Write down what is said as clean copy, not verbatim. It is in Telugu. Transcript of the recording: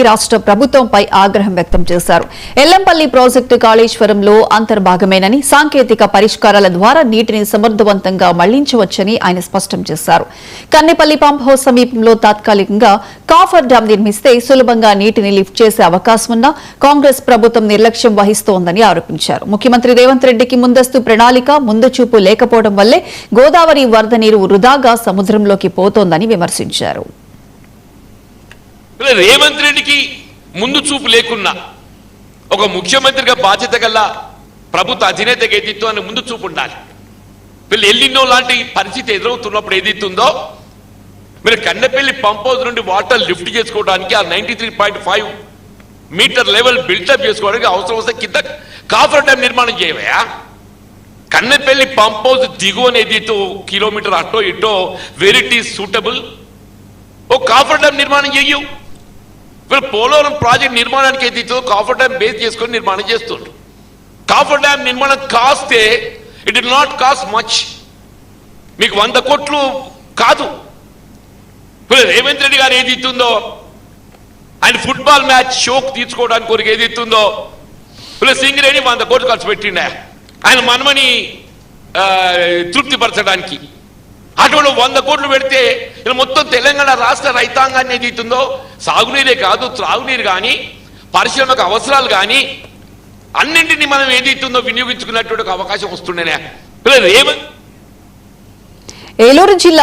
రాష్ట్ర ప్రభుత్వంపై ఆగ్రహం వ్యక్తం చేశారు. ఎల్లంపల్లి ప్రాజెక్టు కాళేశ్వరంలో అంతర్భాగమేనని, సాంకేతిక పరిష్కారాల ద్వారా నీటిని సమర్థవంతంగా మళ్లించవచ్చని ఆయన స్పష్టం చేశారు. కన్నెపల్లి పంప్ హౌస్ సమీపంలో తాత్కాలికంగా కాఫర్ డ్యాం నిర్మిస్తే సులభంగా నీటిని లిఫ్ట్ చేసే అవకాశం ఉన్నా కాంగ్రెస్ ప్రభుత్వం నిర్లక్ష్యం వహిస్తోందని ఆరోపించారు. ముఖ్యమంత్రి రేవంత్ రెడ్డికి ముందస్తు ప్రణాళిక, ముందు చూపు లేకపోవడం వల్లే గోదావరి వరద నీరు వృధాగా సముద్రంలోకి పోతోందని విమర్శించారు. రేవంత్ రెడ్డికి ముందు చూపు లేకున్నా ఒక ముఖ్యమంత్రిగా బాధ్యత గల ప్రభుత్వ అధినేతగా ఏదైతుందో అని ముందు చూపు ఉండాలి. వీళ్ళు ఎల్లినో లాంటి పరిస్థితి ఎదురవుతున్నప్పుడు ఏదైతుందో మీరు కన్నెపల్లి పంప్ హౌస్ నుండి వాటర్ లిఫ్ట్ చేసుకోవడానికి ఆ 93.5 మీటర్ లెవెల్ బిల్డప్ చేసుకోవడానికి అవసరం వస్తే కింద కాఫర్ డ్యామ్ నిర్మాణం చేయవయా. కన్నెపల్లి పంప్ హౌస్ దిగువన ఏదైతే కిలోమీటర్ అటో ఇటో వేర్ ఇట్ ఈస్ సూటబుల్ ఓ కాఫర్ డ్యామ్ నిర్మాణం చేయు. వీళ్ళు పోలవరం ప్రాజెక్ట్ నిర్మాణానికి ఏదైతే కాఫర్ డ్యామ్ బేస్ చేసుకొని నిర్మాణం చేస్తుండ్రు. కాఫర్ డ్యామ్ నిర్మాణం కాస్తే it will not cost much, మీకు 100 కోట్లు కాదు. రేవంత్ రెడ్డి గారు ఏదైతుందో ఆయన ఫుట్బాల్ మ్యాచ్ షోక్ తీర్చుకోవడానికి కొరకు ఏదైతుందో సింగరేణి 100 కోట్లు ఖర్చు పెట్టిండే ఆయన మనమని తృప్తిపరచడానికి. అటువంటి 100 కోట్లు పెడితే ఇలా మొత్తం తెలంగాణ రాష్ట్ర రైతాంగాన్ని ఏదైతుందో సాగునీరే కాదు, త్రాగునీరు కానీ, పరిశ్రమకు అవసరాలు కానీ అన్నింటినీ మనం ఏదైతుందో వినియోగించుకున్నటువంటి అవకాశం వస్తుండేనే. ఏలూరు జిల్లా